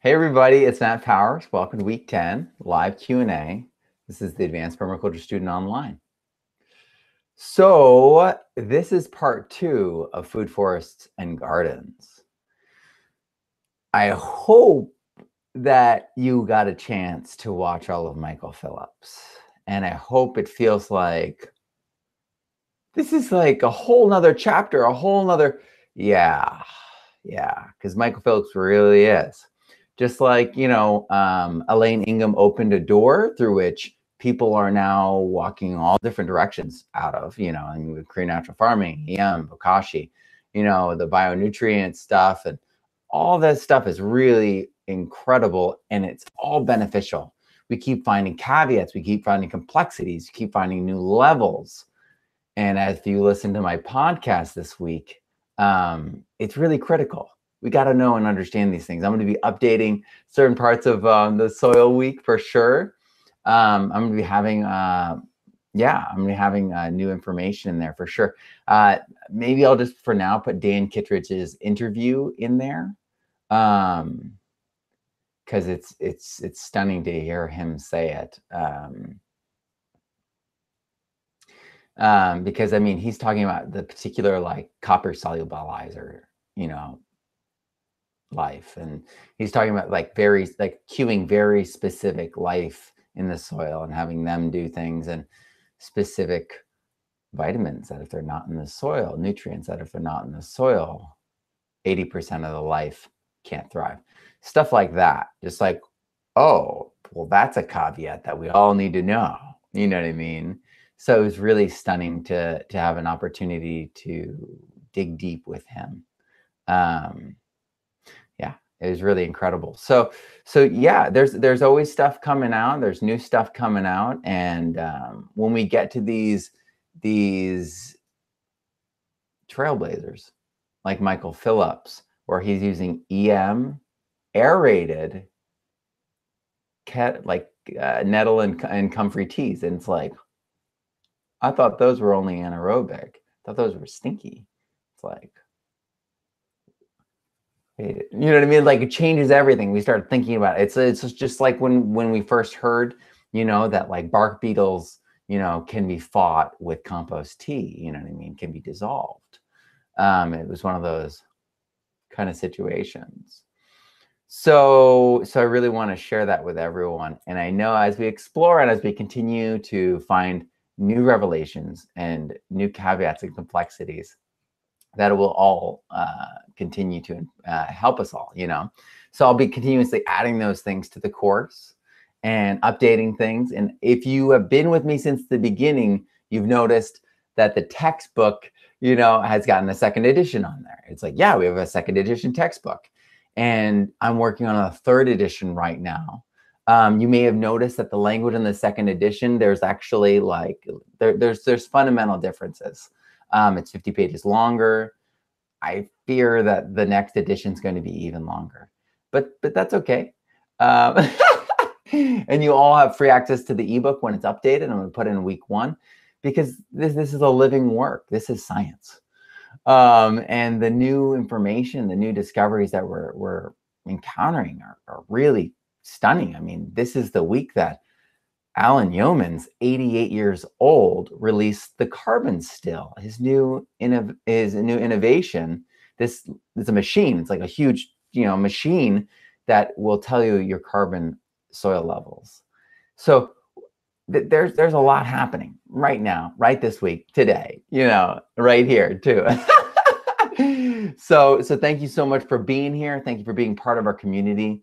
Hey everybody, it's Matt Powers. Welcome to week 10, live Q&A. This is the Advanced Permaculture Student Online. So this is part 2 of Food Forests and Gardens. I hope that you got a chance to watch all of Michael Phillips. And I hope it feels like this is like a whole nother chapter, a whole nother, yeah, because Michael Phillips really is. Just like, Elaine Ingham opened a door through which people are now walking all different directions out of, with Korean natural farming, EM, bokashi, the bionutrient stuff, and all that stuff is really incredible, and it's all beneficial. We keep finding caveats, we keep finding complexities, we keep finding new levels. And if you listen to my podcast this week, it's really critical. We got to know and understand these things. I'm going to be updating certain parts of the soil week for sure. I'm going to be having, new information in there for sure. Maybe I'll just for now put Dan Kittredge's interview in there, because it's stunning to hear him say it. Because I mean, he's talking about the particular like copper solubilizer, life, and he's talking about like cueing very specific life in the soil and having them do things, and specific vitamins that if they're not in the soil, nutrients that if they're not in the soil, 80% of the life can't thrive. Stuff like that. Just like, oh, well, that's a caveat that we all need to know. You know what I mean? So it was really stunning to have an opportunity to dig deep with him. It was really incredible. So yeah, there's always stuff coming out. There's new stuff coming out, and when we get to these trailblazers like Michael Phillips, where he's using EM aerated nettle and comfrey teas, and it's like, I thought those were only anaerobic. I thought those were stinky. It's like, you know what I mean? Like, it changes everything. We start thinking about it. It's just like when we first heard, that like bark beetles, can be fought with compost tea. You know what I mean? Can be dissolved. It was one of those kind of situations. So I really want to share that with everyone. And I know as we explore and as we continue to find new revelations and new caveats and complexities, that it will all continue to help us all, So I'll be continuously adding those things to the course and updating things. And if you have been with me since the beginning, you've noticed that the textbook, has gotten a second edition on there. It's like, yeah, we have a second edition textbook. And I'm working on a third edition right now. You may have noticed that the language in the second edition, there's actually like, there's fundamental differences. It's 50 pages longer. I fear that the next edition is going to be even longer, but that's okay. And you all have free access to the ebook when it's updated. I'm going to put it in week 1, because this is a living work. This is science. And the new information, the new discoveries that we're encountering are really stunning. I mean, this is the week that Alan Yeomans, 88 years old, released the carbon still, his new innovation. This is a machine. It's like a huge, machine that will tell you your carbon soil levels. So there's a lot happening right now, right this week, today, right here too. So thank you so much for being here. Thank you for being part of our community,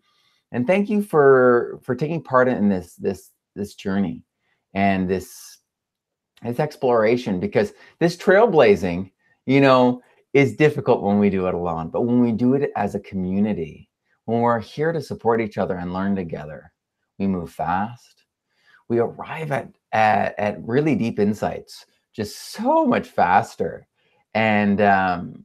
and thank you for taking part in this journey and this exploration, because this trailblazing, is difficult when we do it alone. But when we do it as a community, when we're here to support each other and learn together, we move fast. We arrive at really deep insights just so much faster. And and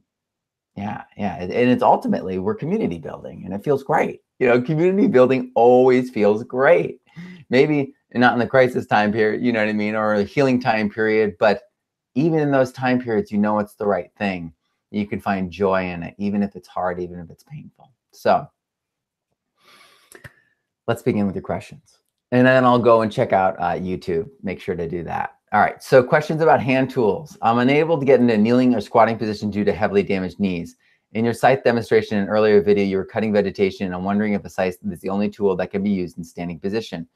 it's ultimately, we're community building, and it feels great. Community building always feels great. Maybe not in the crisis time period, you know what I mean, or a healing time period, but even in those time periods, it's the right thing. You can find joy in it, even if it's hard, even if it's painful. So let's begin with your questions. And then I'll go and check out YouTube. Make sure to do that. All right, so questions about hand tools. I'm unable to get into kneeling or squatting position due to heavily damaged knees. In your scythe demonstration in an earlier video, you were cutting vegetation, and I'm wondering if a scythe is the only tool that can be used in standing position.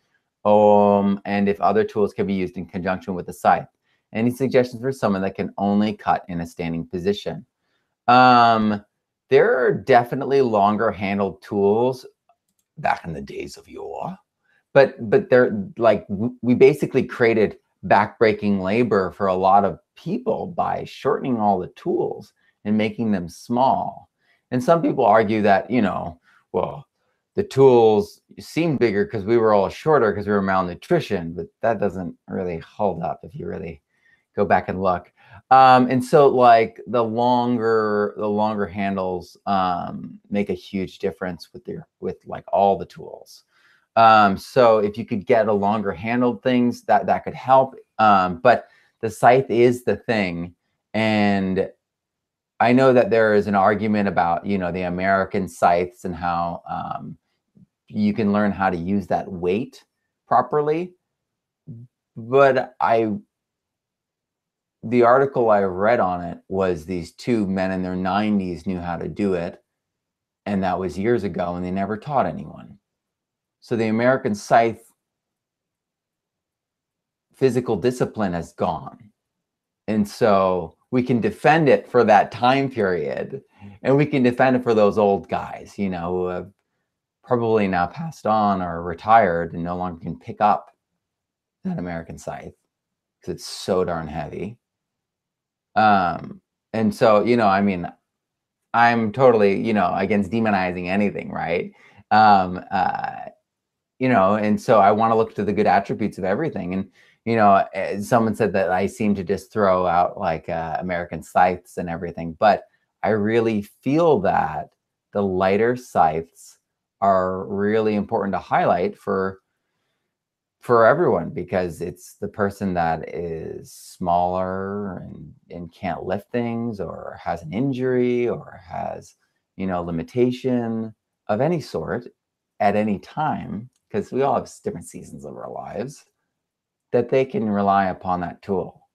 And if other tools can be used in conjunction with the scythe. Any suggestions for someone that can only cut in a standing position? There are definitely longer handled tools back in the days of yore, but they're like, we basically created backbreaking labor for a lot of people by shortening all the tools and making them small. And some people argue that, you know, well, the tools seem bigger because we were all shorter because we were malnutrition, but that doesn't really hold up if you really go back and look. And so like the longer handles make a huge difference with like all the tools. So if you could get a longer handled things, that could help. But the scythe is the thing. And I know that there is an argument about, you know, the American scythes and how you can learn how to use that weight properly. But the article I read on it was these two men in their 90s knew how to do it. And that was years ago, and they never taught anyone. So the American scythe physical discipline has gone. And so we can defend it for that time period, and we can defend it for those old guys, you know, who have probably now passed on or retired and no longer can pick up that American scythe because it's so darn heavy. And so, you know, I mean, I'm totally, you know, against demonizing anything, right? You know, and so I want to look to the good attributes of everything. And, you know, someone said that I seem to just throw out like American scythes and everything, but I really feel that the lighter scythes are really important to highlight for everyone, because it's the person that is smaller and can't lift things or has an injury or has, you know, limitation of any sort at any time, because we all have different seasons of our lives, that they can rely upon that tool.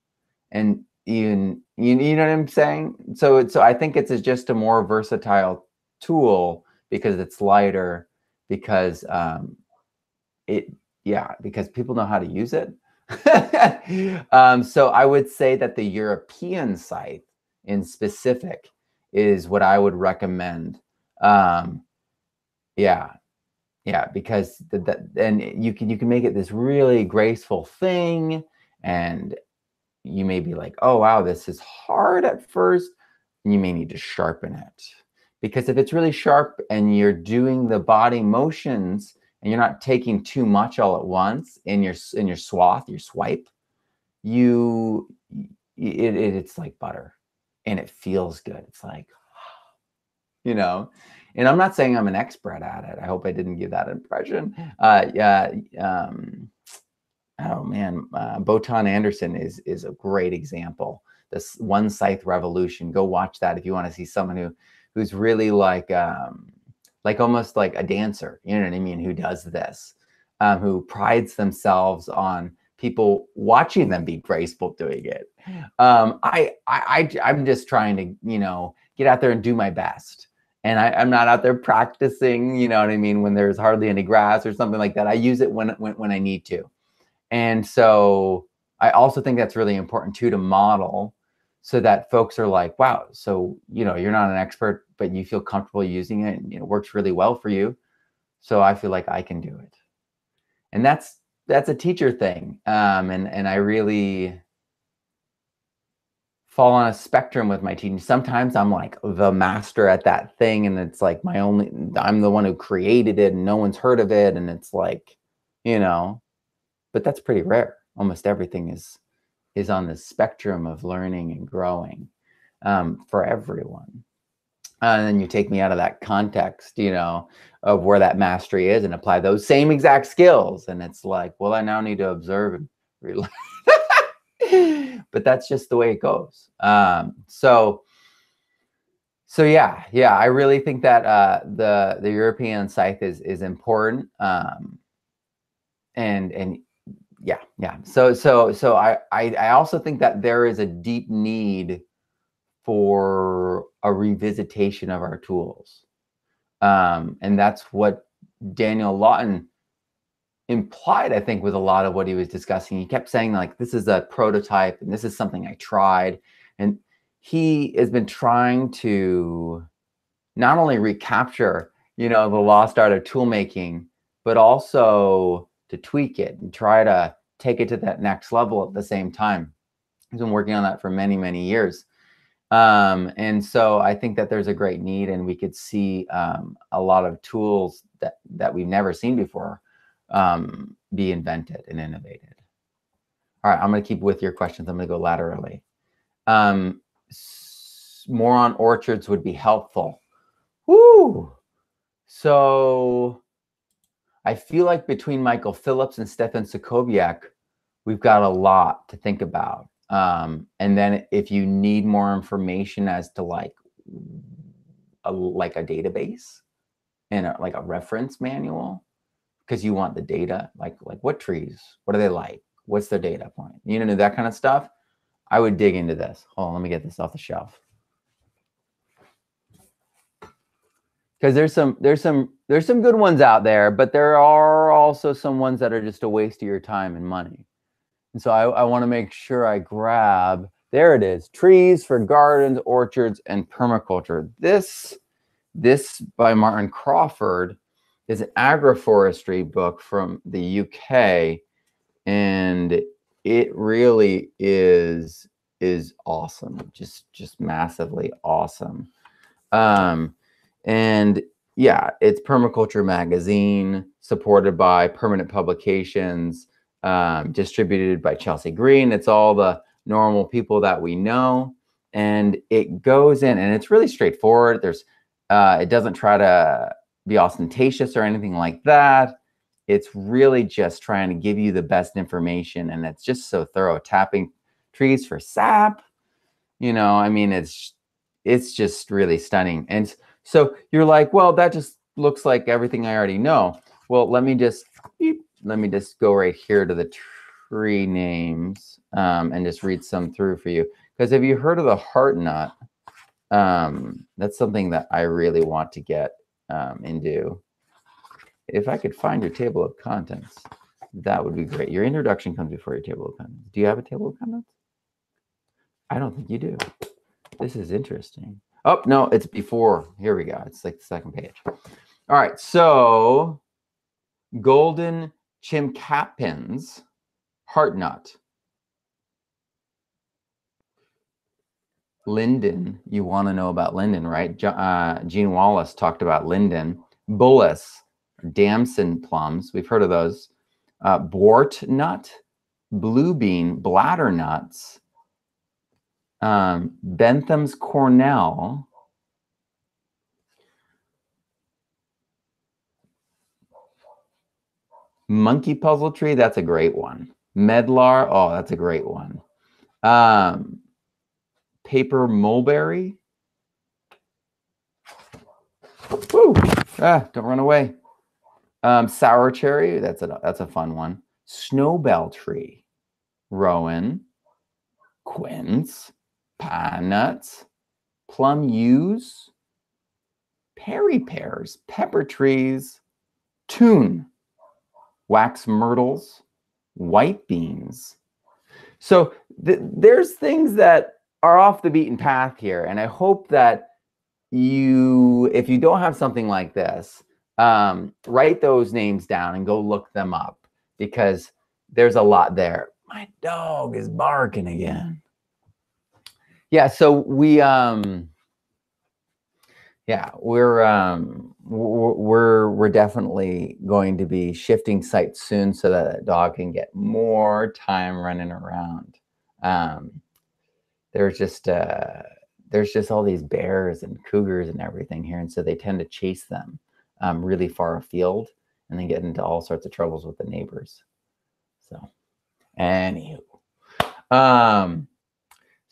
And even, you know what I'm saying? So I think it's just a more versatile tool because it's lighter, because because people know how to use it. So I would say that the European scythe in specific is what I would recommend. Because and you can make it this really graceful thing, and you may be like, oh wow, this is hard at first, and you may need to sharpen it, because if it's really sharp and you're doing the body motions and you're not taking too much all at once in your swath, your swipe, it's like butter, and it feels good. It's like, you know. And I'm not saying I'm an expert at it. I hope I didn't give that impression. Oh man, Botan Anderson is a great example. This One Scythe Revolution. Go watch that if you want to see someone who's really like almost like a dancer. You know what I mean? Who does this? Who prides themselves on people watching them be graceful doing it. I'm just trying to, you know, get out there and do my best. And I'm not out there practicing, you know what I mean, when there's hardly any grass or something like that. I use it when I need to. And so I also think that's really important too, to model, so that folks are like, wow, so, you know, you're not an expert, but you feel comfortable using it, and it works really well for you. So I feel like I can do it. And that's a teacher thing. And I really fall on a spectrum with my teaching. Sometimes I'm like the master at that thing, and it's like I'm the one who created it and no one's heard of it. And it's like, you know, but that's pretty rare. Almost everything is on the spectrum of learning and growing for everyone. And then you take me out of that context, you know, of where that mastery is, and apply those same exact skills. And it's like, well, I now need to observe and rely. But that's just the way it goes. So So yeah, I really think that the European scythe is important. And yeah. So I also think that there is a deep need for a revisitation of our tools. And that's what Daniel Lawton implied, I think, with a lot of what he was discussing. He kept saying, like, this is a prototype and this is something I tried. And he has been trying to not only recapture, the lost art of tool making, but also to tweak it and try to take it to that next level at the same time. He's been working on that for many, many years. And so I think that there's a great need, and we could see a lot of tools that we've never seen before be invented and innovated. All right, I'm going to keep with your questions. I'm going to go laterally. More on orchards would be helpful. Woo! So I feel like between Michael Phillips and Stefan Sokowiak, we've got a lot to think about. And then if you need more information as to like a database and like a reference manual, because you want the data, like what trees, what are they like? What's their data point? That kind of stuff. I would dig into this. Hold on, let me get this off the shelf. Because there's some good ones out there, but there are also some ones that are just a waste of your time and money. And so I want to make sure I grab, there it is, Trees for Gardens, Orchards, and Permaculture. This by Martin Crawford is an agroforestry book from the UK, and it really is awesome, just massively awesome. And yeah, it's Permaculture Magazine, supported by Permanent Publications, distributed by Chelsea Green. It's all the normal people that we know, and it goes in, and it's really straightforward. It doesn't try to be ostentatious or anything like that. It's really just trying to give you the best information, and it's just so thorough. Tapping trees for sap, I mean, it's just really stunning. And so you're like, well, that just looks like everything I already know. Well, let me just go right here to the tree names and just read some through for you. Because have you heard of the heart nut? That's something that I really want to get into. If I could find your table of contents, that would be great. Your introduction comes before your table of contents. Do you have a table of contents? I don't think you do. This is interesting. Oh, no, it's before. Here we go. It's like the second page. All right, so golden chincapins, heart nut. Linden, you want to know about linden, right? Gene Wallace talked about linden. Bullace, damson plums. We've heard of those. Bwart nut, blue bean, bladder nuts. Bentham's cornel, monkey puzzle tree, that's a great one. Medlar, oh, that's a great one. Paper mulberry. Woo! Don't run away. Sour cherry, that's a fun one. Snowbell tree, rowan, quince, pine nuts, plum yews, Perry pears, pepper trees, tune, wax myrtles, white beans. So there's things that are off the beaten path here, and I hope that if you don't have something like this, write those names down and go look them up, because there's a lot there. My dog is barking again. Yeah, so we're definitely going to be shifting sites soon so that the dog can get more time running around. There's just all these bears and cougars and everything here, and so they tend to chase them really far afield, and then get into all sorts of troubles with the neighbors. So, anywho,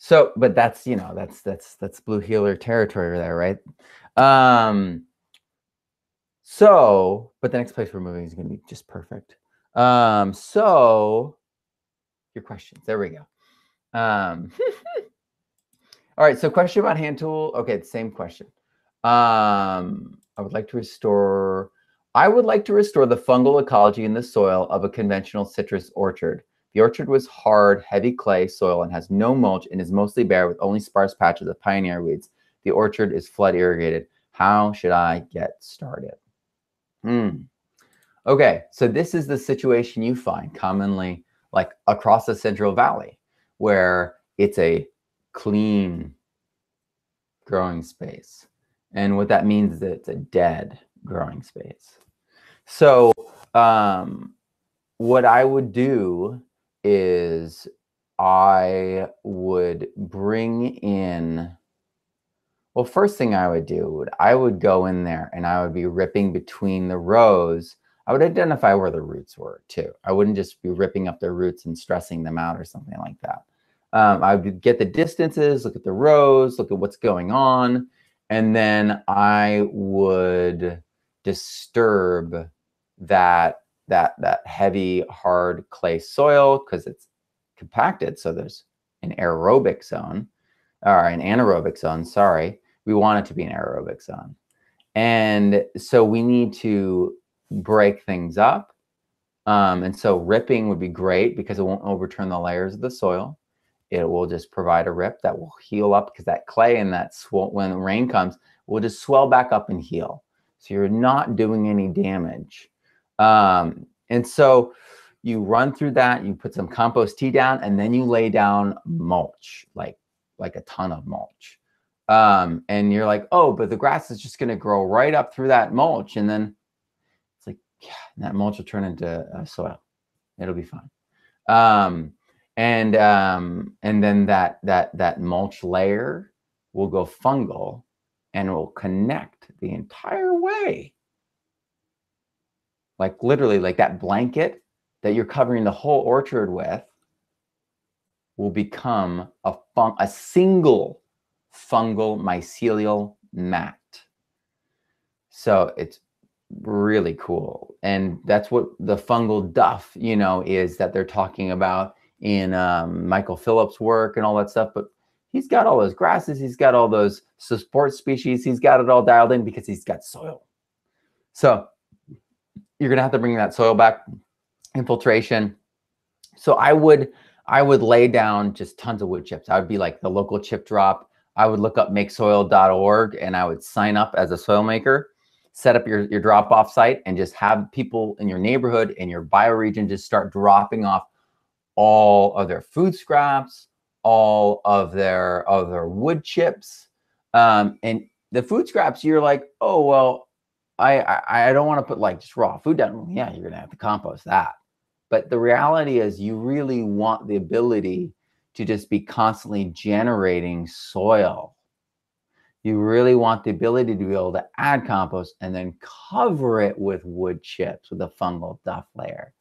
So, but that's, you know, that's blue healer territory there, right? So, but the next place we're moving is going to be just perfect. So your questions, there we go. All right, so question about hand tool. Okay, the same question. I would like to restore the fungal ecology in the soil of a conventional citrus orchard. The orchard was hard, heavy clay soil and has no mulch and is mostly bare with only sparse patches of pioneer weeds. The orchard is flood irrigated. How should I get started? Okay, so this is the situation you find commonly like across the Central Valley, where it's a clean growing space. And what that means is that it's a dead growing space. So what I would do is I would bring in, well, first thing I would do, I would go in there and I would be ripping between the rows. I would identify where the roots were too. I wouldn't just be ripping up their roots and stressing them out or something like that. I would get the distances, look at the rows, look at what's going on, and then I would disturb that heavy, hard clay soil because it's compacted. So there's an aerobic zone, or an anaerobic zone, sorry. We want it to be an aerobic zone. And so we need to break things up. And so ripping would be great because it won't overturn the layers of the soil. It will just provide a rip that will heal up because that clay and that when the rain comes, will just swell back up and heal. So you're not doing any damage. And so you run through that, you put some compost tea down, and then you lay down mulch, like a ton of mulch. And you're like, oh, but the grass is just going to grow right up through that mulch. And then it's like, yeah, that mulch will turn into soil. It'll be fine. And then that mulch layer will go fungal and will connect the entire way. Like literally, like that blanket that you're covering the whole orchard with will become a single fungal mycelial mat. So it's really cool. And that's what the fungal duff, you know, is that they're talking about in Michael Phillips' work and all that stuff. But he's got all those grasses, he's got all those support species, he's got it all dialed in because he's got soil. So you're gonna have to bring that soil back, infiltration. So I would lay down just tons of wood chips. I would be like the local chip drop. I would look up makesoil.org and I would sign up as a soil maker, set up your drop-off site, and just have people in your neighborhood, in your bioregion, just start dropping off all of their food scraps, all of their wood chips. And the food scraps, you're like, oh, well, I don't want to put like just raw food down. Well, yeah, you're gonna have to compost that. But the reality is you really want the ability to just be constantly generating soil. You really want the ability to be able to add compost and then cover it with wood chips with a fungal duff layer.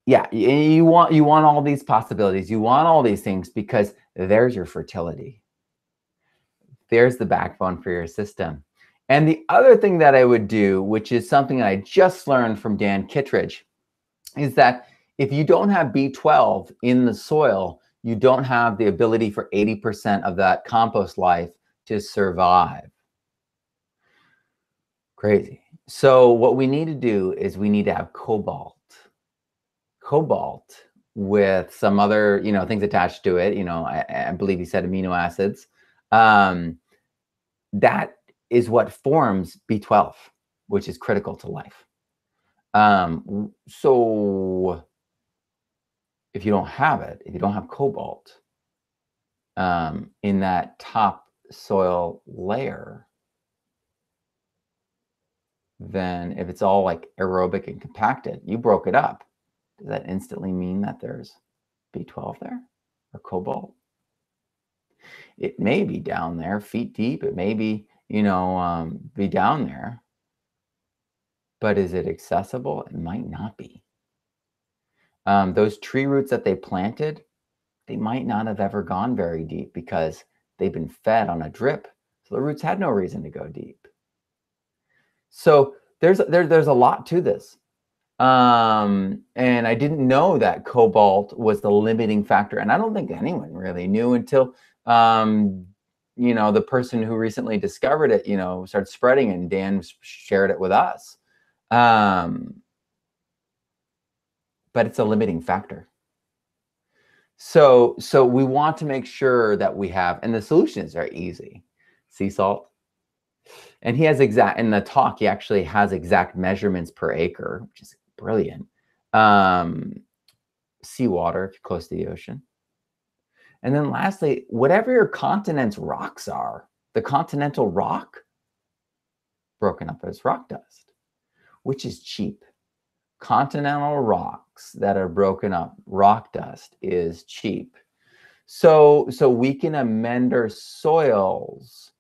Yeah, you want all these possibilities. You want all these things because there's your fertility. There's the backbone for your system. And the other thing that I would do, which is something I just learned from Dan Kittredge, is that if you don't have B12 in the soil, you don't have the ability for 80% of that compost life to survive. Crazy. So what we need to do is we need to have cobalt. Cobalt with some other, you know, things attached to it. You know, I believe he said amino acids. That is what forms B12, which is critical to life. So if you don't have it, if you don't have cobalt in that top soil layer, then if it's all like aerobic and compacted, you broke it up. Does that instantly mean that there's B12 there or cobalt? It may be down there, feet deep. It may be, you know, be down there. But is it accessible? It might not be. Those tree roots that they planted they might not have ever gone very deep because they've been fed on a drip. So the roots had no reason to go deep. So there's a lot to this. And I didn't know that cobalt was the limiting factor. And I don't think anyone really knew until, you know, the person who recently discovered it, you know, started spreading it, and Dan shared it with us. But it's a limiting factor. So we want to make sure that we have, and the solution is very easy. Sea salt. And he has exact, in the talk, he actually has exact measurements per acre, which is brilliant. Seawater, if you're close to the ocean. And then lastly, whatever your continent's rocks are, the continental rock, broken up as rock dust, which is cheap. Continental rocks that are broken up, rock dust, is cheap. So we can amend our soils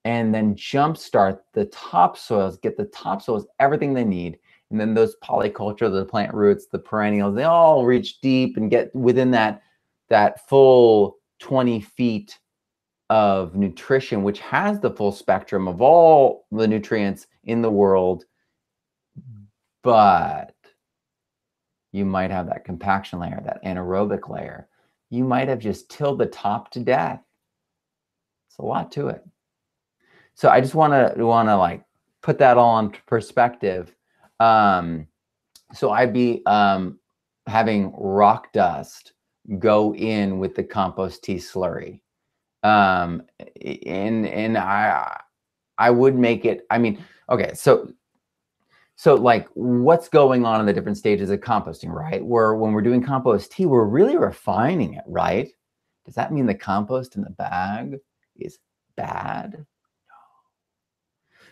and then jumpstart the topsoils, get the topsoils everything they need. And then those polyculture, the plant roots, the perennials, they all reach deep and get within that full 20 feet of nutrition, which has the full spectrum of all the nutrients in the world. But you might have that compaction layer, that anaerobic layer. You might have just tilled the top to death. It's a lot to it. So I just want to like put that all into perspective. So I'd be having rock dust go in with the compost tea slurry, and I would make it. I mean, okay, so like what's going on in the different stages of composting, right? When we're doing compost tea, we're really refining it, right? Does that mean the compost in the bag is bad?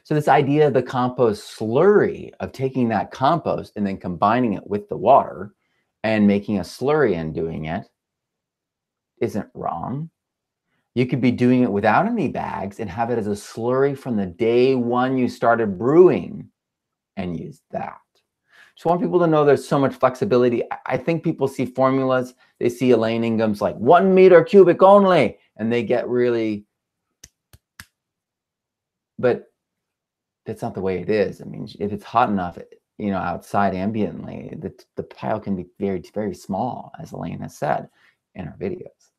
So this idea of the compost slurry, of taking that compost and then combining it with the water and making a slurry and doing it, isn't wrong. You could be doing it without any bags and have it as a slurry from the day one you started brewing and use that. So I want people to know there's so much flexibility. I think people see formulas, they see Elaine Ingham's like 1 meter cubic only, and they get really, but that's not the way it is. I mean, if it's hot enough, you know, outside ambiently, the pile can be very, very small, as Elaine has said in her videos.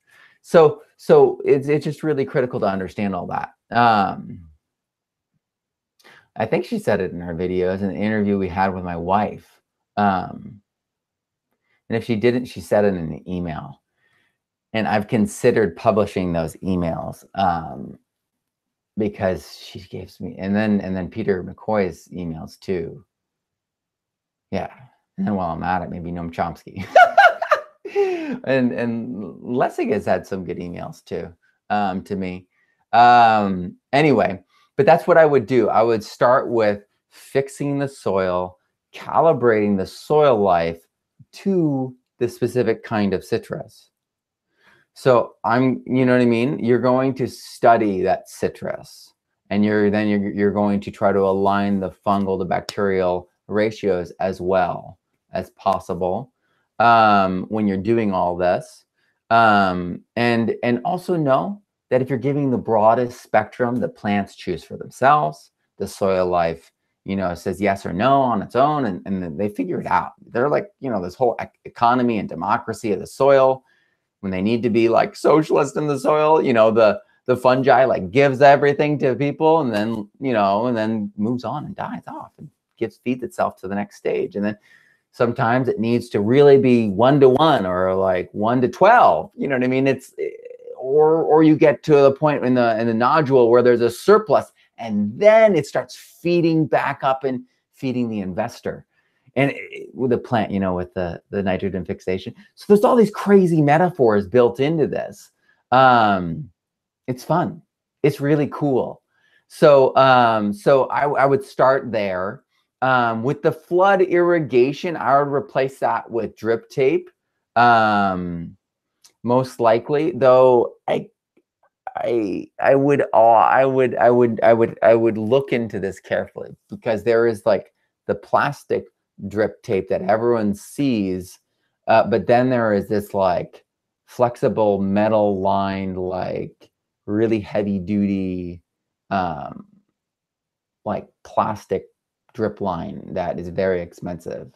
So it's just really critical to understand all that. I think she said it in her videos in the interview we had with my wife. And if she didn't, she said it in an email. And I've considered publishing those emails. Because she gives me, and then Peter McCoy's emails too. Yeah, and then while I'm at it, maybe Noam Chomsky, and Lessig has had some good emails too, to me. Anyway, but that's what I would do. I would start with fixing the soil, calibrating the soil life to the specific kind of citrus. So you know what I mean? You're going to study that citrus, and you're going to try to align the fungal to bacterial ratios as well as possible when you're doing all this. And also know that if you're giving the broadest spectrum, the plants choose for themselves. The soil life, you know, says yes or no on its own, and they figure it out. They're like, you know, this whole economy and democracy of the soil. When they need to be like socialist in the soil, you know, the fungi like gives everything to people, and then, you know, and then moves on and dies off and feeds itself to the next stage. And then sometimes it needs to really be 1-to-1 or like 1-to-12. You know what I mean? It's or you get to the point in the nodule where there's a surplus, and then it starts feeding back up and feeding the investor. And with the plant, you know, with the nitrogen fixation. So there's all these crazy metaphors built into this. It's fun. It's really cool. So I would start there. With the flood irrigation, I would replace that with drip tape. Most likely, though, I would look into this carefully, because there is like the plastic drip tape that everyone sees, but then there is this like flexible metal lined, like really heavy duty, like plastic drip line that is very expensive,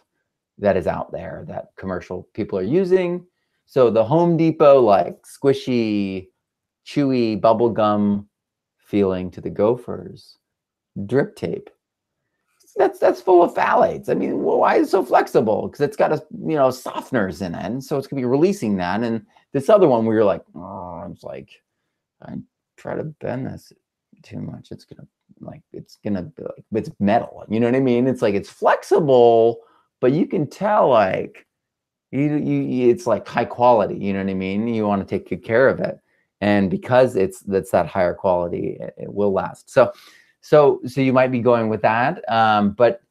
that is out there that commercial people are using. So the Home Depot, like squishy, chewy bubble gum feeling to the gophers, drip tape, that's full of phthalates. I mean, well, why is it so flexible? Because it's got softeners in it, and so it's gonna be releasing that. And this other one where you're like, oh, it's like, I try to bend this too much, it's gonna be like, it's metal. You know what I mean? It's like it's flexible, but you can tell like it's like high quality. You know what I mean? You want to take good care of it, and because that's that higher quality, it will last. So you might be going with that, but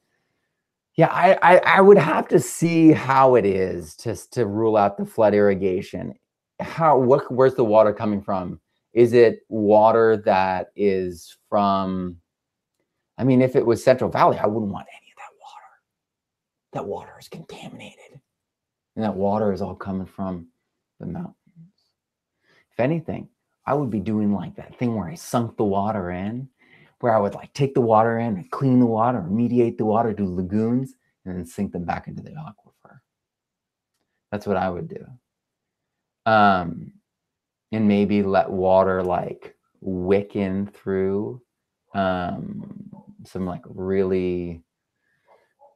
yeah, I would have to see how it is just to rule out the flood irrigation. Where's the water coming from? Is it water that is from, I mean, if it was Central Valley, I wouldn't want any of that water. That water is contaminated. And that water is all coming from the mountains. If anything, I would be doing like that thing where I sunk the water in, where I would like take the water in and clean the water, remediate the water, do lagoons, and then sink them back into the aquifer. That's what I would do. And maybe let water like wick in through some like really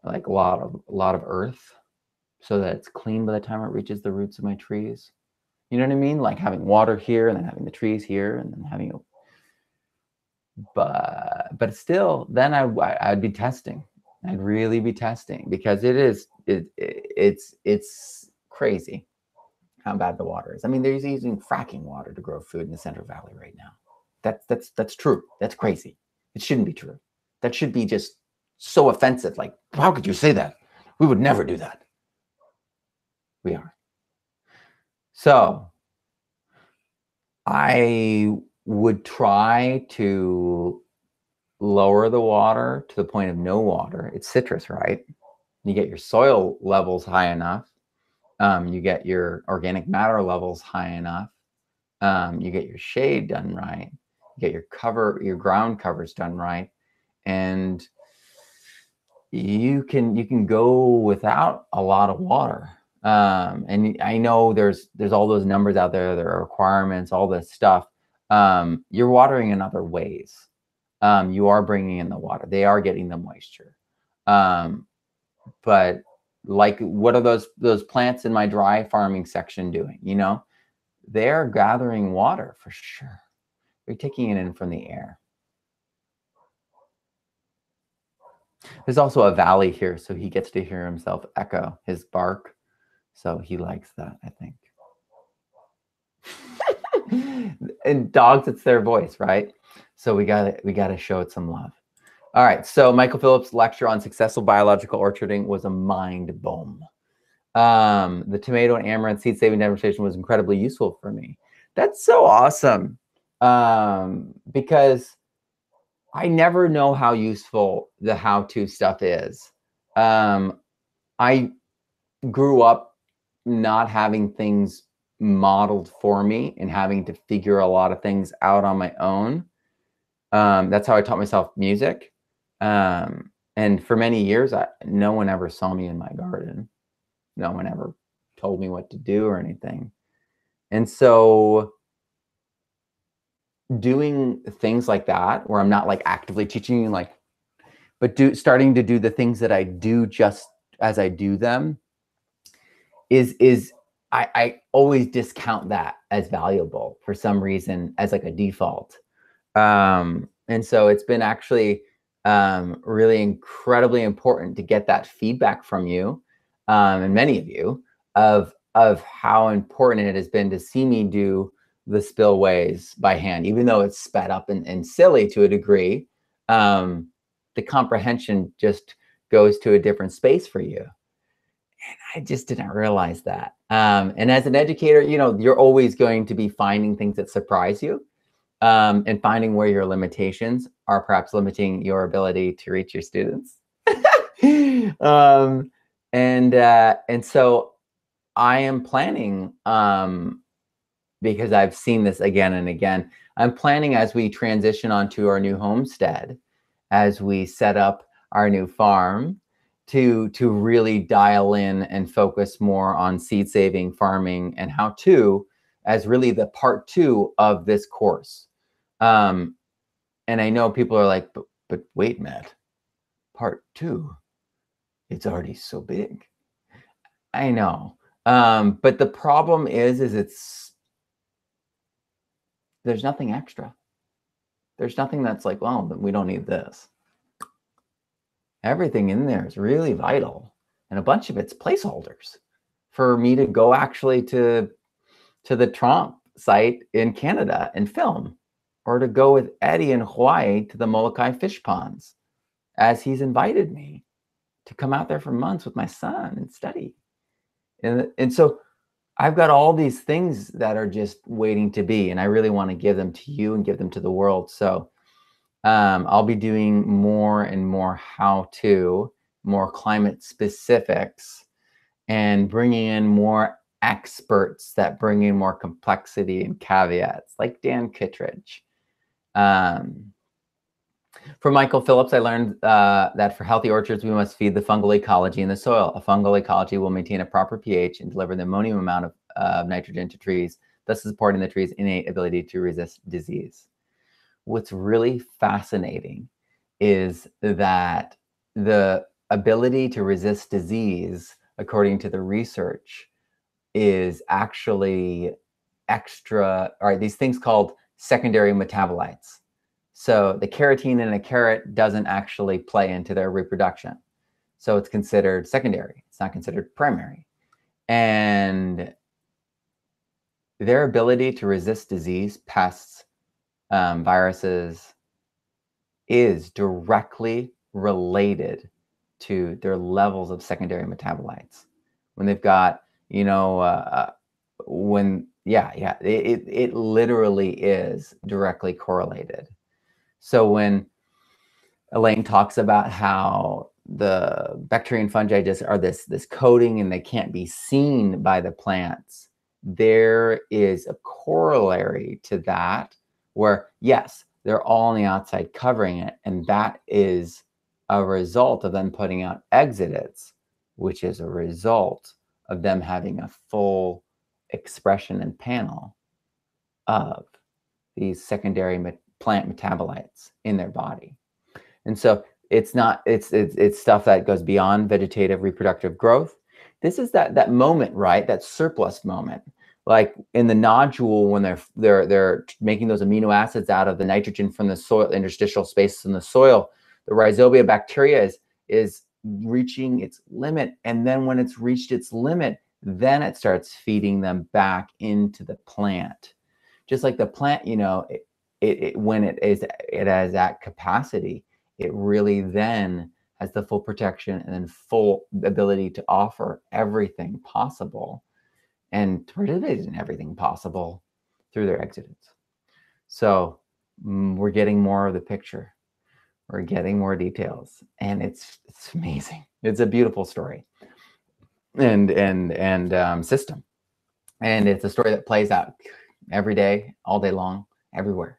like a lot of earth, so that it's clean by the time it reaches the roots of my trees. You know what I mean? Like having water here and then having the trees here and then having but still, then I'd be testing. I'd really be testing, because it's crazy how bad the water is. I mean, they're using fracking water to grow food in the Central Valley right now. That's true. That's crazy. It shouldn't be true. That should be just so offensive. Like, how could you say that? We would never do that. We are. So I would try to lower the water to the point of no water. It's citrus, right? You get your soil levels high enough. You get your organic matter levels high enough. You get your shade done right. You get your ground covers done right, and you can go without a lot of water. And I know there's all those numbers out there, there are requirements, all this stuff. You're watering in other ways. You are bringing in the water. They are getting the moisture. But like, what are those plants in my dry farming section doing? You know, they're gathering water for sure. They're taking it in from the air. There's also a valley here, so he gets to hear himself echo his bark. So he likes that, I think. And dogs, it's their voice, right? So we gotta show it some love. All right, so Michael Phillips' lecture on successful biological orcharding was a mind bomb. The tomato and amaranth seed saving demonstration was incredibly useful for me. That's so awesome, because I never know how useful the how-to stuff is. I grew up not having things modeled for me and having to figure a lot of things out on my own. That's how I taught myself music. And for many years, no one ever saw me in my garden. No one ever told me what to do or anything. And so doing things like that, where I'm not like actively teaching you, like, but starting to do the things that I do just as I do them, I always discount that as valuable for some reason, as like a default. And so it's been actually really incredibly important to get that feedback from you, and many of you, of how important it has been to see me do the spillways by hand, even though it's sped up and silly to a degree. The comprehension just goes to a different space for you. And I just didn't realize that. And as an educator, you know, you're always going to be finding things that surprise you, and finding where your limitations are perhaps limiting your ability to reach your students. And so I am planning because I've seen this again and again. I'm planning, as we transition onto our new homestead, as we set up our new farm, to really dial in and focus more on seed saving, farming, and how to, as really the part 2 of this course. And I know people are like, but wait, Matt, part 2, it's already so big. I know. But the problem is there's nothing extra. There's nothing that's like, well, we don't need this. Everything in there is really vital, and a bunch of it's placeholders for me to go actually to the Trump site in Canada and film, or to go with Eddie in Hawaii to the Molokai fish ponds, as he's invited me to come out there for months with my son and study. And so I've got all these things that are just waiting to be, and I really want to give them to you and give them to the world. So I'll be doing more and more how-to, more climate specifics, and bringing in more experts that bring in more complexity and caveats, like Dan Kittredge. From Michael Phillips, I learned that for healthy orchards, we must feed the fungal ecology in the soil. A fungal ecology will maintain a proper pH and deliver the ammonium amount of nitrogen to trees, thus supporting the tree's innate ability to resist disease. What's really fascinating is that the ability to resist disease, according to the research, is actually these things called secondary metabolites. So the carotene in a carrot doesn't actually play into their reproduction. So it's considered secondary. It's not considered primary. And their ability to resist disease, pests, viruses, is directly related to their levels of secondary metabolites. When they've got, it literally is directly correlated. So when Elaine talks about how the bacteria and fungi just are this coating and they can't be seen by the plants, there is a corollary to that where, yes, they're all on the outside covering it, and that is a result of them putting out exudates, which is a result of them having a full expression and panel of these secondary plant metabolites in their body. And so it's stuff that goes beyond vegetative reproductive growth. This is that moment, right? That surplus moment. Like in the nodule, when they're making those amino acids out of the nitrogen from the soil, interstitial spaces in the soil, the rhizobia bacteria is reaching its limit. And then when it's reached its limit, then it starts feeding them back into the plant. Just like the plant, when it has that capacity, it really then has the full protection and then full ability to offer everything possible and to participate in everything possible through their exudates. So we're getting more of the picture. We're getting more details, and it's amazing. It's a beautiful story and system, and it's a story that plays out every day, all day long, everywhere.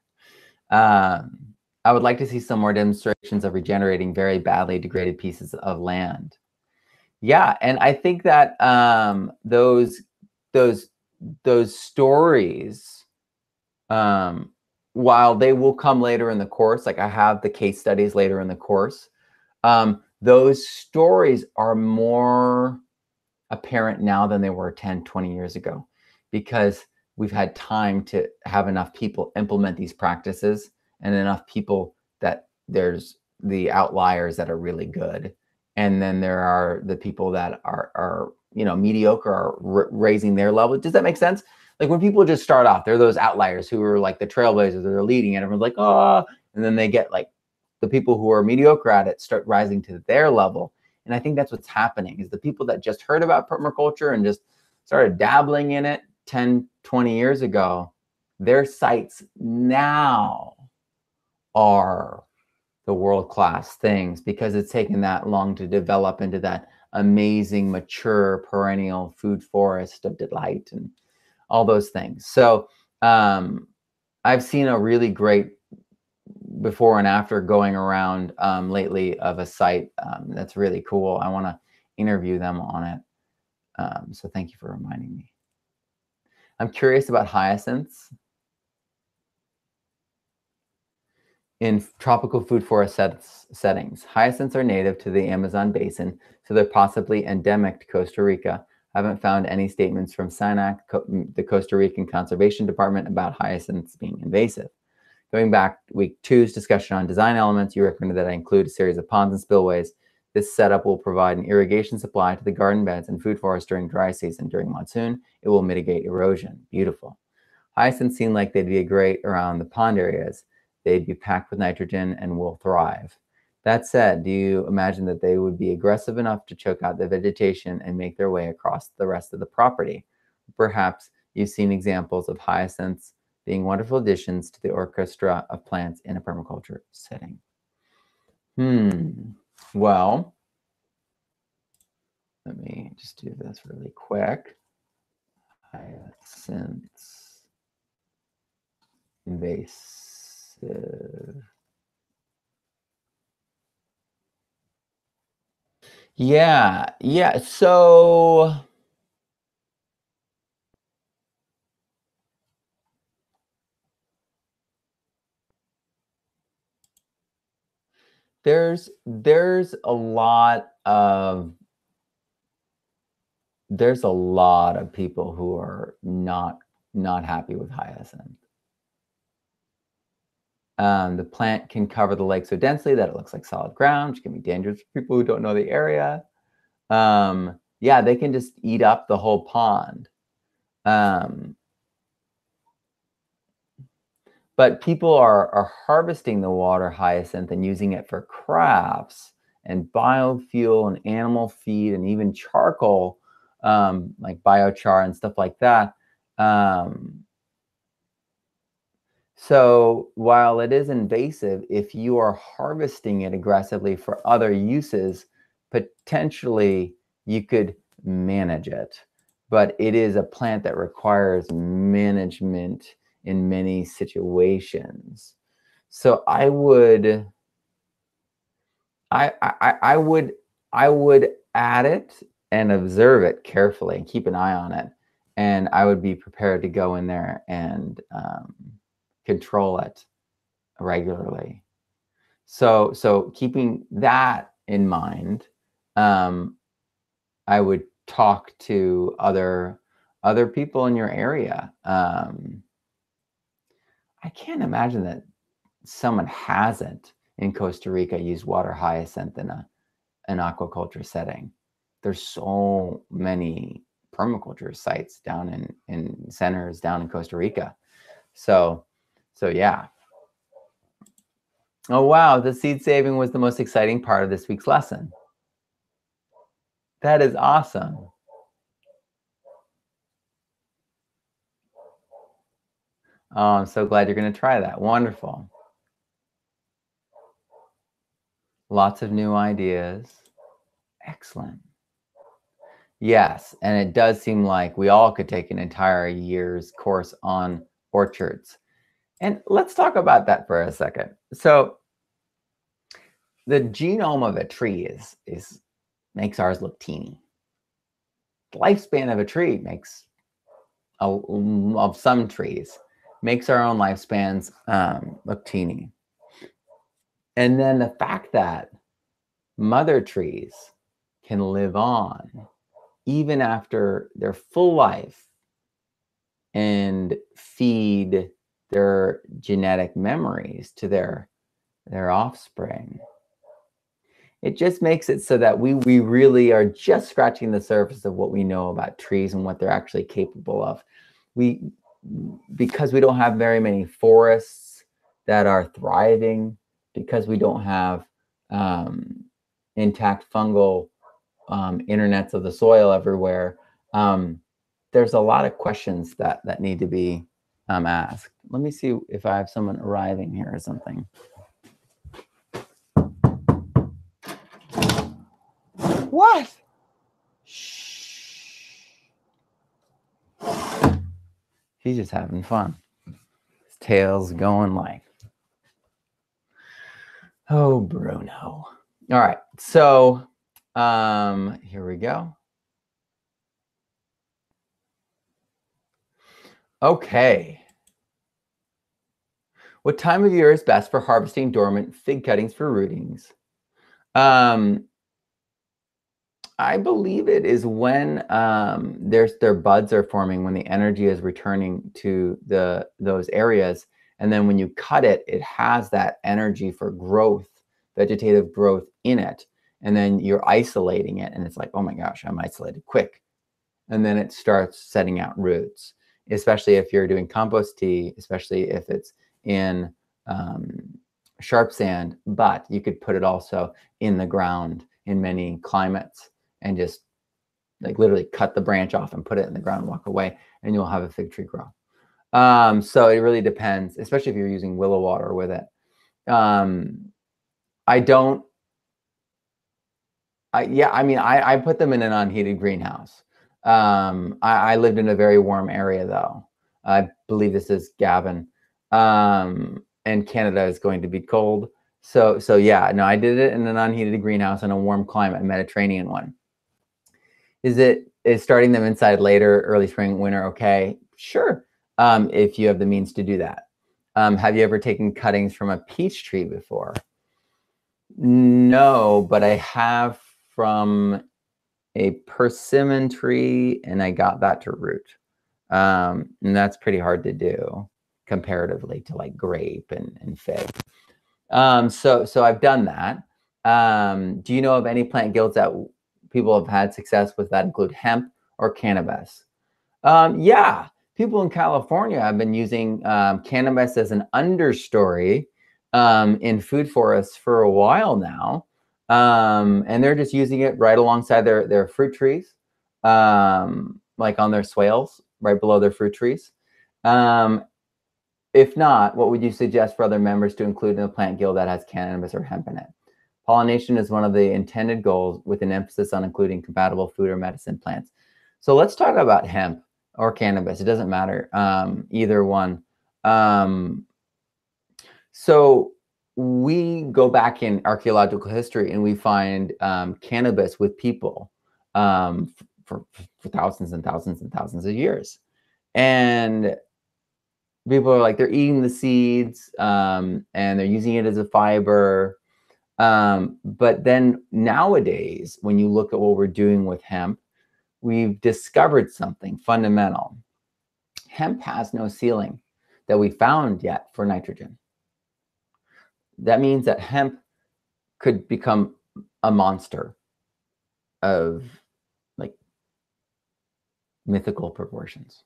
I would like to see some more demonstrations of regenerating very badly degraded pieces of land. Yeah, and I think that those stories, while they will come later in the course, like I have the case studies later in the course, those stories are more apparent now than they were 10, 20 years ago, because we've had time to have enough people implement these practices, and enough people that there's the outliers that are really good. And then there are the people that are mediocre, are raising their level. Does that make sense? Like when people just start off, they're those outliers who are like the trailblazers, they're leading, and everyone's like, oh, and then they get like the people who are mediocre at it start rising to their level. And I think that's what's happening, is the people that just heard about permaculture and just started dabbling in it 10, 20 years ago, their sites now are the world-class things, because it's taken that long to develop into that amazing, mature, perennial food forest of delight and all those things. So I've seen a really great before and after going around lately of a site that's really cool. I want to interview them on it. So thank you for reminding me. I'm curious about hyacinths. In tropical food forest settings, hyacinths are native to the Amazon basin, so they're possibly endemic to Costa Rica. I haven't found any statements from SINAC, the Costa Rican Conservation Department, about hyacinths being invasive. Going back to week 2's discussion on design elements, you recommended that I include a series of ponds and spillways. This setup will provide an irrigation supply to the garden beds and food forests during dry season. During monsoon, it will mitigate erosion. Beautiful. Hyacinths seem like they'd be great around the pond areas. They'd be packed with nitrogen and will thrive. That said, do you imagine that they would be aggressive enough to choke out the vegetation and make their way across the rest of the property? Perhaps you've seen examples of hyacinths being wonderful additions to the orchestra of plants in a permaculture setting. Well, let me just do this really quick. Hyacinths invasive. Yeah. So there's a lot of people who are not happy with hyacinth. The plant can cover the lake so densely that it looks like solid ground, which can be dangerous for people who don't know the area. Yeah, they can just eat up the whole pond. But people are harvesting the water hyacinth and using it for crafts and biofuel and animal feed and even charcoal, like biochar and stuff like that. So while it is invasive, if you are harvesting it aggressively for other uses, potentially you could manage it. But it is a plant that requires management in many situations. So I would add it and observe it carefully and keep an eye on it. And I would be prepared to go in there and control it regularly. So keeping that in mind, I would talk to other people in your area. I can't imagine that someone hasn't in Costa Rica used water hyacinth in an aquaculture setting. There's so many permaculture sites down in centers down in Costa Rica. So yeah. Oh, wow. The seed saving was the most exciting part of this week's lesson. That is awesome. Oh, I'm so glad you're going to try that. Wonderful. Lots of new ideas. Excellent. Yes, and it does seem like we all could take an entire year's course on orchards. And let's talk about that for a second. So the genome of a tree makes ours look teeny. The lifespan of a tree of some trees makes our own lifespans look teeny. And then the fact that mother trees can live on even after their full life and feed their genetic memories to their offspring. It just makes it so that we really are just scratching the surface of what we know about trees and what they're actually capable of. Because we don't have very many forests that are thriving, because we don't have intact fungal internets of the soil everywhere, there's a lot of questions that need to be asked. Let me see if I have someone arriving here or something. What? Shh. He's just having fun. His tail's going like, oh, Bruno. All right, so here we go. Okay. What time of year is best for harvesting dormant fig cuttings for rootings? I believe it is when their buds are forming, when the energy is returning to those areas. And then when you cut it, it has that energy for growth, vegetative growth in it. And then you're isolating it. And it's like, oh my gosh, I'm isolated quick. And then it starts setting out roots, especially if you're doing compost tea, especially if it's in sharp sand. But you could put it also in the ground in many climates and just like literally cut the branch off and put it in the ground, walk away, and you'll have a fig tree grow. So it really depends, especially if you're using willow water with it. I put them in an unheated greenhouse. I lived in a very warm area though. I believe this is Gavin. And Canada is going to be cold. So yeah, no, I did it in an unheated greenhouse in a warm climate, a Mediterranean one. Is starting them inside later, early spring, winter, okay? Sure, if you have the means to do that. Have you ever taken cuttings from a peach tree before? No, but I have from a persimmon tree, and I got that to root. And that's pretty hard to do comparatively to like grape and fig. So I've done that. Do you know of any plant guilds that people have had success with that include hemp or cannabis? Yeah, people in California have been using cannabis as an understory in food forests for a while now. And they're just using it right alongside their fruit trees, like on their swales, right below their fruit trees. If not, what would you suggest for other members to include in a plant guild that has cannabis or hemp in it? Pollination is one of the intended goals with an emphasis on including compatible food or medicine plants. So let's talk about hemp or cannabis. It doesn't matter, either one. So we go back in archaeological history and we find cannabis with people for thousands and thousands and thousands of years. And people are like, they're eating the seeds and they're using it as a fiber. But then nowadays, when you look at what we're doing with hemp, we've discovered something fundamental. Hemp has no ceiling that we found yet for nitrogen. That means that hemp could become a monster of like mythical proportions.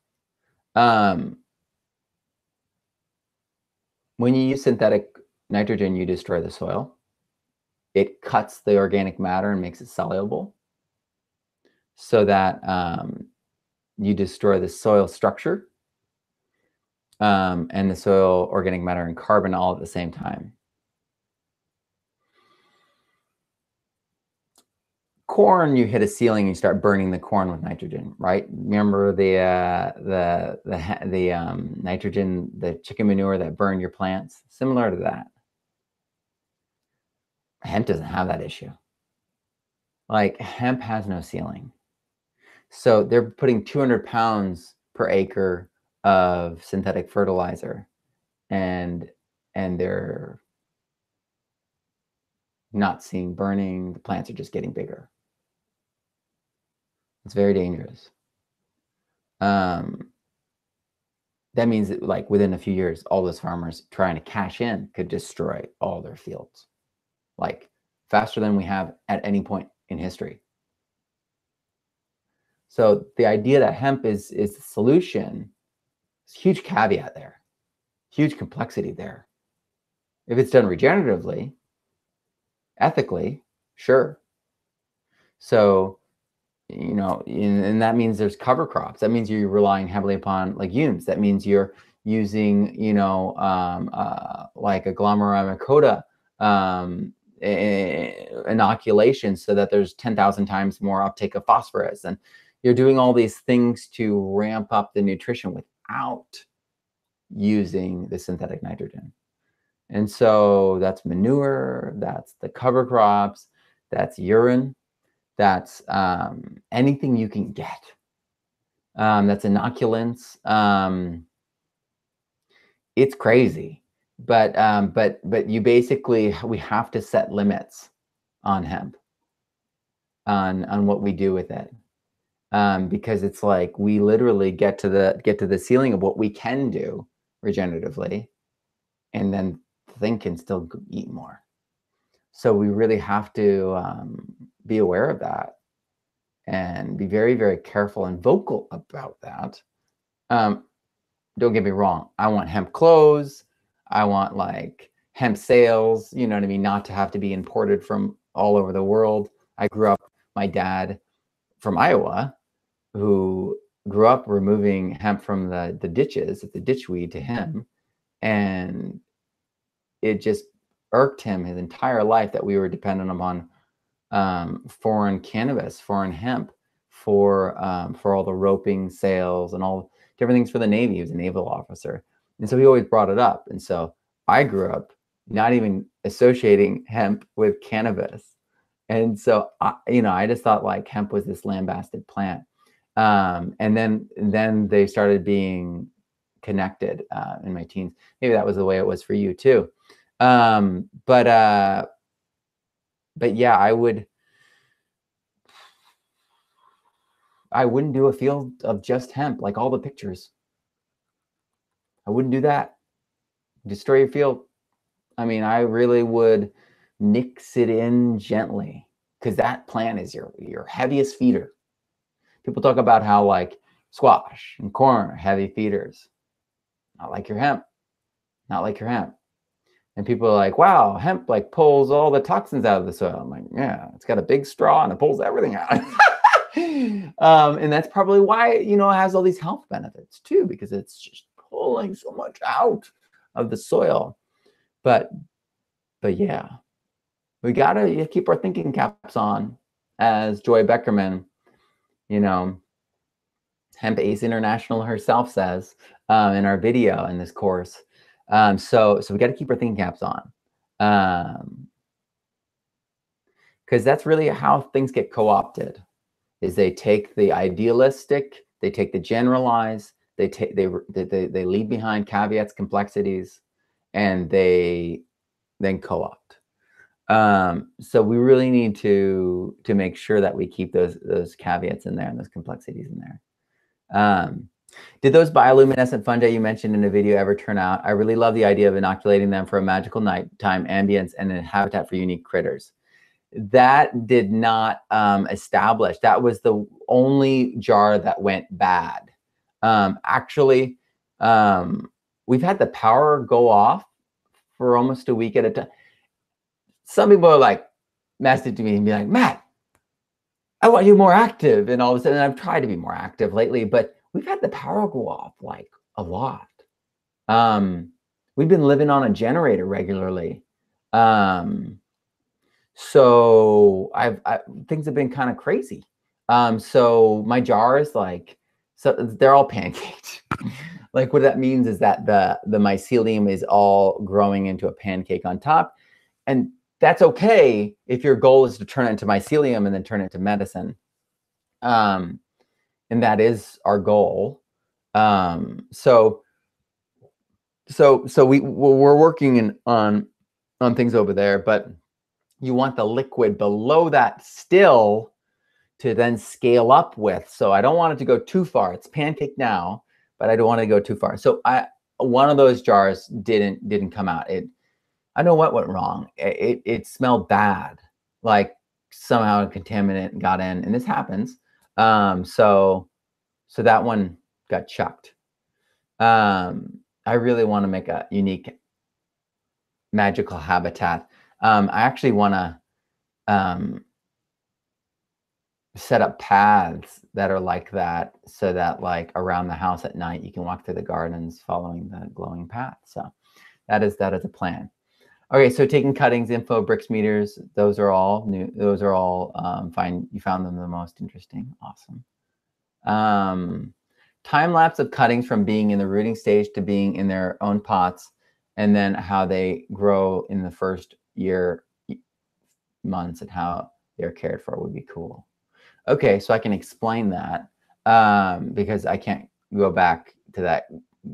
When you use synthetic nitrogen, you destroy the soil. It cuts the organic matter and makes it soluble so that you destroy the soil structure and the soil organic matter and carbon all at the same time. Corn, you hit a ceiling and you start burning the corn with nitrogen, right? Remember the nitrogen, the chicken manure that burned your plants? Similar to that. Hemp doesn't have that issue. Like hemp has no ceiling. So they're putting 200 pounds per acre of synthetic fertilizer and they're not seeing burning. The plants are just getting bigger. It's very dangerous. That means that like within a few years, all those farmers trying to cash in could destroy all their fields, like faster than we have at any point in history. So the idea that hemp is the solution, is a huge caveat there, huge complexity there. If it's done regeneratively, ethically, sure. So, you know, and that means there's cover crops. That means you're relying heavily upon legumes. That means you're using, you know, like a glomeromycota inoculation so that there's 10,000 times more uptake of phosphorus. And you're doing all these things to ramp up the nutrition without using the synthetic nitrogen. And so that's manure, that's the cover crops, that's urine, that's anything you can get. That's inoculants. It's crazy, but you basically, we have to set limits on hemp, on what we do with it, because it's like we literally get to the ceiling of what we can do regeneratively, and then the thing can still eat more. So we really have to be aware of that and be very, very careful and vocal about that. Don't get me wrong. I want hemp clothes. I want like hemp sails, you know what I mean? Not to have to be imported from all over the world. I grew up, my dad from Iowa, who grew up removing hemp from the ditches, the ditchweed to him. And it just irked him his entire life that we were dependent upon foreign cannabis, foreign hemp for all the roping sails and all different things for the Navy. He was a naval officer. And so he always brought it up. And so I grew up not even associating hemp with cannabis. And so, I just thought like hemp was this lambasted plant. And then they started being connected in my teens. Maybe that was the way it was for you too. But yeah, I wouldn't do a field of just hemp, like all the pictures. I wouldn't do that. Destroy your field. I mean, I really would nix it in gently, because that plant is your heaviest feeder. People talk about how like squash and corn are heavy feeders. Not like your hemp. Not like your hemp. And people are like, wow, hemp like pulls all the toxins out of the soil. I'm like, yeah, it's got a big straw and it pulls everything out. And that's probably why, it has all these health benefits too, because it's just pulling so much out of the soil. But yeah, we gotta keep our thinking caps on, as Joy Beckerman, Hemp Ace International herself says in our video in this course. So we got to keep our thinking caps on, because that's really how things get co-opted. Is they take the idealistic, they take the generalized, they leave behind caveats, complexities, and they then co-opt. So we really need to make sure that we keep those caveats in there and those complexities in there. Did those bioluminescent fungi you mentioned in the video ever turn out? I really love the idea of inoculating them for a magical nighttime ambience and a habitat for unique critters. That did not establish. That was the only jar that went bad. Actually, we've had the power go off for almost a week at a time. Some people are like, message me and be like, Matt, I want you more active. And all of a sudden, I've tried to be more active lately, but we've had the power go off like a lot. We've been living on a generator regularly. So things have been kind of crazy. So my jars, so they're all pancaked. Like what that means is that the mycelium is all growing into a pancake on top. And that's okay if your goal is to turn it into mycelium and then turn it into medicine. And that is our goal. So we're working on things over there, but you want the liquid below that still to then scale up with. So I don't want it to go too far. It's pancake now, but I don't want it to go too far. So one of those jars didn't come out. I know what went wrong. It smelled bad, like somehow a contaminant got in, and this happens. So that one got chucked. I really want to make a unique magical habitat. I actually want to set up paths that are like that, so that like around the house at night, you can walk through the gardens following the glowing path. So that is a plan. Okay, so taking cuttings, info, bricks, meters, those are all new. Those are all fine. You found them the most interesting. Awesome. time lapse of cuttings from being in the rooting stage to being in their own pots, and then how they grow in the first year months and how they're cared for would be cool. Okay, so I can explain that because I can't go back to that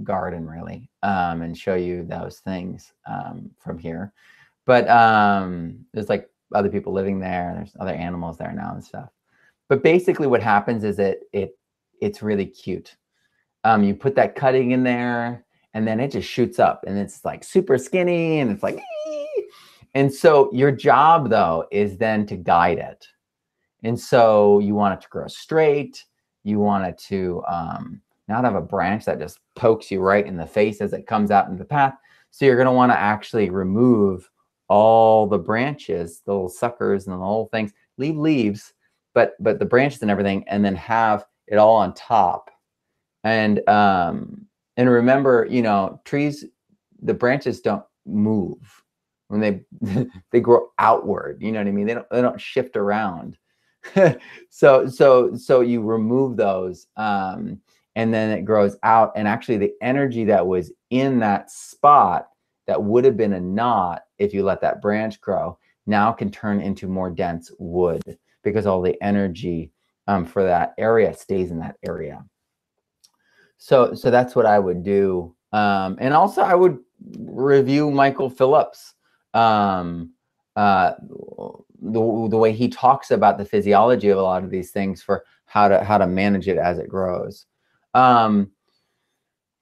garden really and show you those things from here. But there's like other people living there, and there's other animals there now and stuff. But basically what happens is it's really cute. You put that cutting in there, and then it just shoots up, and it's like super skinny, and it's like, and so your job though is then to guide it. And so you want it to grow straight. You want it to not have a branch that just pokes you right in the face as it comes out into the path. So you're going to want to actually remove all the branches, the little suckers and the whole things, leave leaves, but the branches and everything, and then have it all on top. And remember, you know, trees, the branches don't move when they grow outward. You know what I mean? They don't shift around. So you remove those, and then it grows out. And actually, the energy that was in that spot that would have been a knot if you let that branch grow now can turn into more dense wood, because all the energy for that area stays in that area. So that's what I would do. And also I would review Michael Phillips, the way he talks about the physiology of a lot of these things for how to manage it as it grows.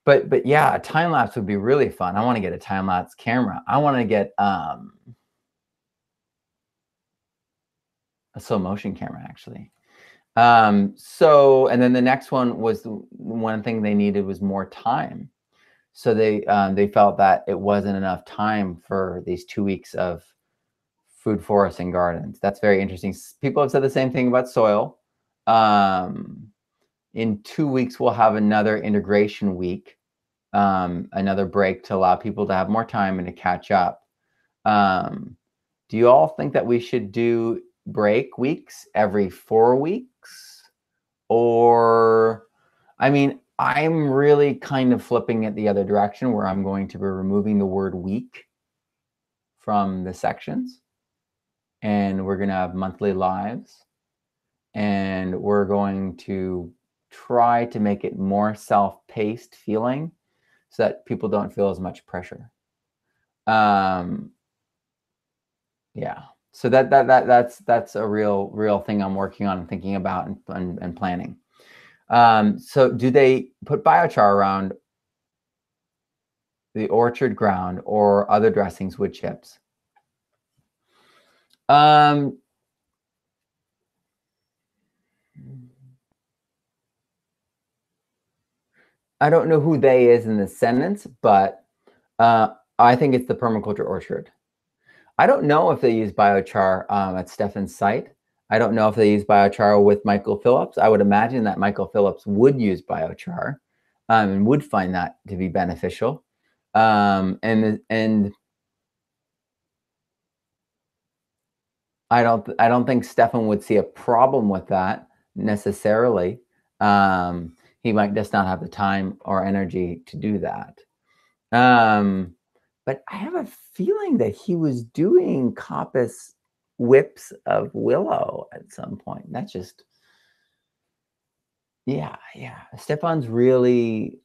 But yeah, a time lapse would be really fun. I want to get a time lapse camera. I want to get a slow motion camera actually. So, and then the next one was one thing they needed was more time. So they felt that it wasn't enough time for these 2 weeks of food, forests, and gardens. That's very interesting. People have said the same thing about soil. In 2 weeks, we'll have another integration week, another break to allow people to have more time and to catch up. Do you all think that we should do break weeks every 4 weeks? Or, I mean, I'm really kind of flipping it the other direction, where I'm going to be removing the word week from the sections, and we're going to have monthly lives, and we're going to try to make it more self-paced feeling so that people don't feel as much pressure. Yeah. So that's a real thing I'm working on and thinking about and planning. So do they put biochar around the orchard ground or other dressings, wood chips? I don't know who they is in this sentence, but I think it's the permaculture orchard. I don't know if they use biochar at Stefan's site. I don't know if they use biochar with Michael Phillips. I would imagine that Michael Phillips would use biochar and would find that to be beneficial. And I don't think Stefan would see a problem with that necessarily. He might just not have the time or energy to do that. But I have a feeling that he was doing coppice whips of willow at some point. That's just, yeah. Stefan's really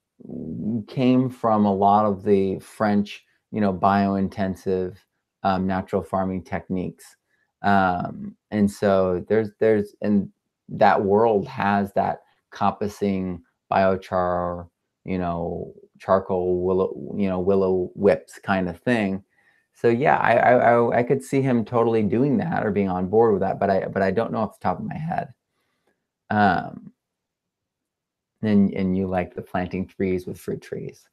came from a lot of the French, biointensive natural farming techniques. And so and that world has that coppicing biochar, charcoal willow whips kind of thing. So yeah, I could see him totally doing that or being on board with that, but I don't know off the top of my head. And you like the planting trees with fruit trees.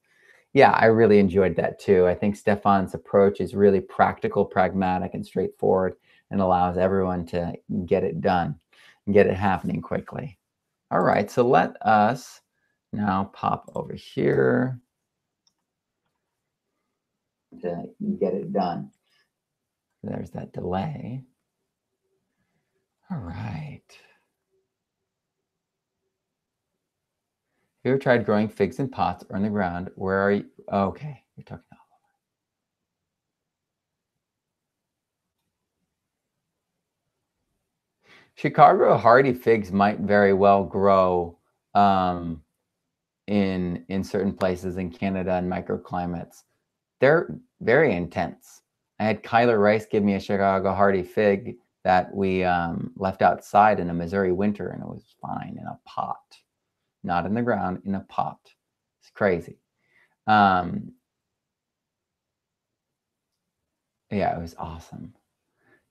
Yeah, I really enjoyed that too. I think Stefan's approach is really practical, pragmatic, and straightforward, and allows everyone to get it done and get it happening quickly. All right, so let us now pop over here to get it done. There's that delay. All right. you ever tried growing figs in pots or in the ground? Where are you? Oh, okay, you're talking about. Chicago hardy figs might very well grow um, in certain places in Canada and microclimates. They're very intense. I had Kyler Rice give me a Chicago hardy fig that we left outside in a Missouri winter, and it was fine in a pot, not in the ground, in a pot. It's crazy. Yeah, it was awesome.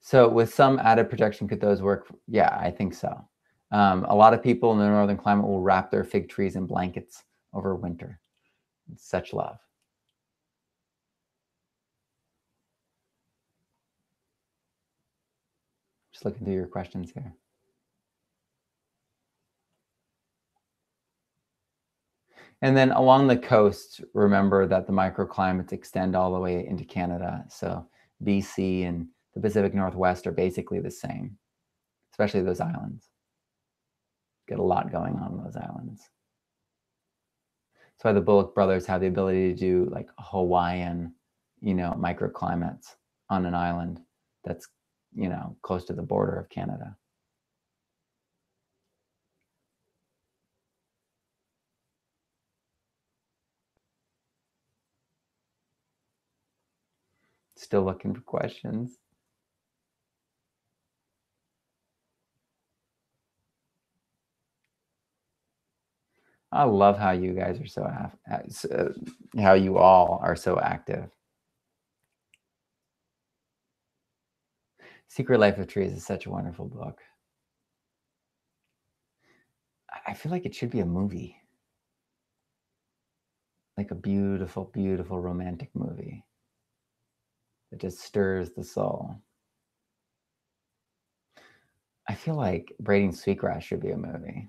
So with some added protection, could those work? Yeah, I think so. A lot of people in the northern climate will wrap their fig trees in blankets over winter. It's such love. Just looking through your questions here. And then along the coast, remember that the microclimates extend all the way into Canada. So BC and the Pacific Northwest are basically the same, especially those islands. Get a lot going on in those islands. That's why the Bullock brothers have the ability to do like Hawaiian, microclimates on an island that's, close to the border of Canada. Still looking for questions. I love how you guys are how you all are so active. Secret Life of Trees is such a wonderful book. I feel like it should be a movie, like a beautiful, beautiful romantic movie that just stirs the soul. I feel like Braiding Sweetgrass should be a movie.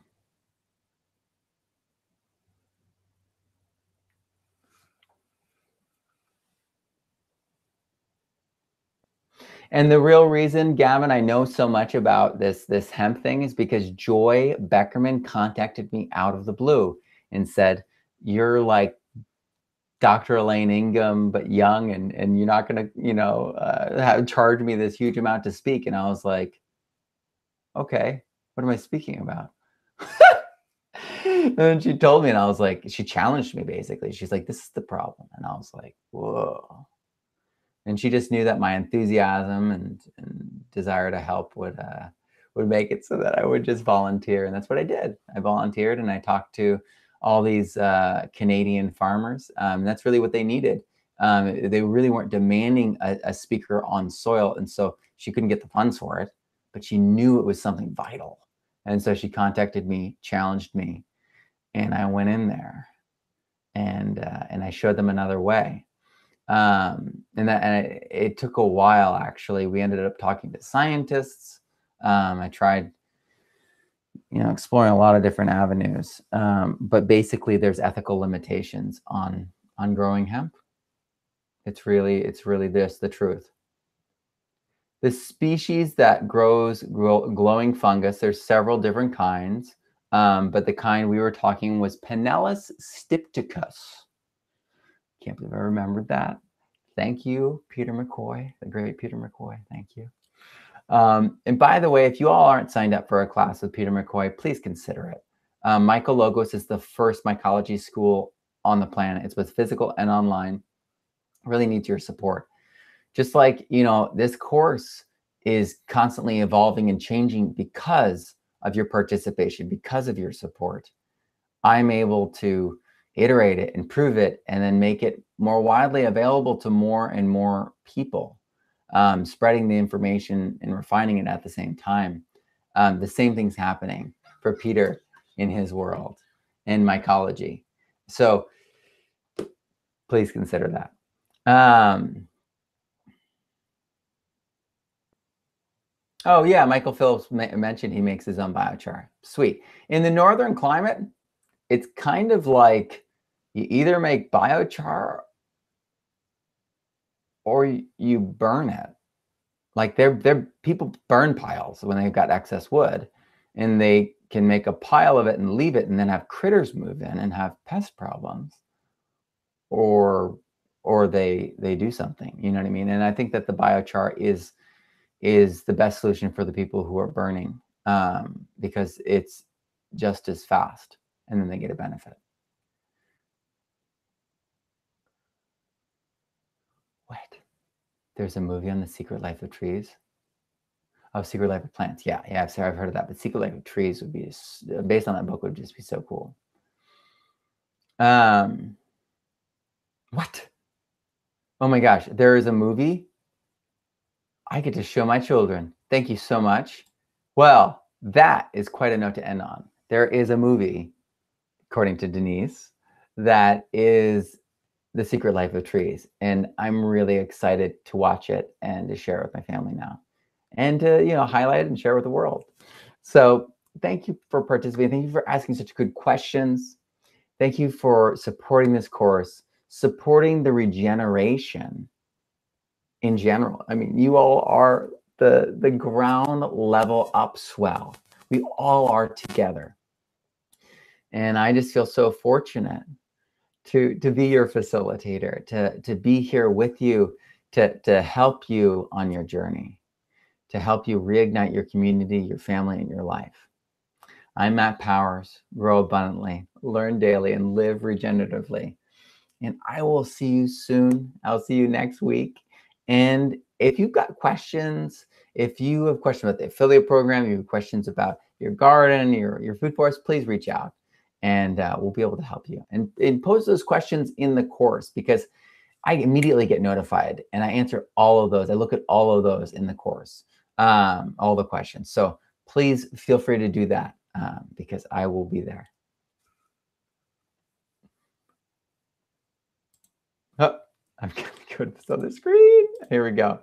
And the real reason, Gavin, I know so much about this hemp thing is because Joy Beckerman contacted me out of the blue and said, "You're like Dr. Elaine Ingham, but young, and you're not going to, charge me this huge amount to speak." And I was like, "Okay, what am I speaking about?" And then she told me, and I was like, she challenged me basically. She's like, "This is the problem," and I was like, "Whoa." And she just knew that my enthusiasm and desire to help would make it so that I would just volunteer, and that's what I did. I volunteered, and I talked to all these Canadian farmers. That's really what they needed. They really weren't demanding a speaker on soil, and so she couldn't get the funds for it, but she knew it was something vital, and so she contacted me, challenged me, and I went in there, and I showed them another way. It took a while, actually. We ended up talking to scientists. I tried, exploring a lot of different avenues. But basically there's ethical limitations on growing hemp. It's really the truth. The species that grows glowing fungus, there's several different kinds. But the kind we were talking was Pinellus stypticus. Can't believe I remembered that. Thank you, Peter McCoy, the great Peter McCoy. Thank you. And by the way, if you all aren't signed up for a class with Peter McCoy, please consider it. Mycologos is the first mycology school on the planet. It's both physical and online. Really needs your support. Just like, this course is constantly evolving and changing because of your participation, because of your support. I'm able to iterate it, improve it, and then make it more widely available to more and more people, spreading the information and refining it at the same time. The same thing's happening for Peter in his world in mycology. So please consider that. Oh yeah, Michael Phillips mentioned he makes his own biochar. Sweet. In the northern climate, it's kind of like you either make biochar or you burn it. Like they're people burn piles when they've got excess wood, and they can make a pile of it and leave it and then have critters move in and have pest problems, or they do something, you know what I mean? And I think that the biochar is the best solution for the people who are burning, because it's just as fast and then they get a benefit. Wait, there's a movie on The Secret Life of Trees. Oh, Secret Life of Plants. Yeah, I've heard of that. But Secret Life of Trees would be, based on that book, would just be so cool. What? Oh my gosh, there is a movie I get to show my children. Thank you so much. Well, that is quite a note to end on. There is a movie, according to Denise, that is The Secret Life of Trees. And I'm really excited to watch it and to share it with my family now. And to, highlight it and share it with the world. So thank you for participating. Thank you for asking such good questions. Thank you for supporting this course, supporting the regeneration in general. I mean, you all are the ground level upswell. We all are together. And I just feel so fortunate to be your facilitator, to be here with you, to help you on your journey, to help you reignite your community, your family, and your life. I'm Matt Powers. Grow abundantly, learn daily, and live regeneratively. And I will see you soon. I'll see you next week. And if you've got questions, if you have questions about the affiliate program, you have questions about your garden, your food forest, please reach out and we'll be able to help you. And pose those questions in the course, because I immediately get notified and I answer all of those. I look at all of those in the course, all the questions. So please feel free to do that, because I will be there. Oh, I'm going to go to this other screen. Here we go.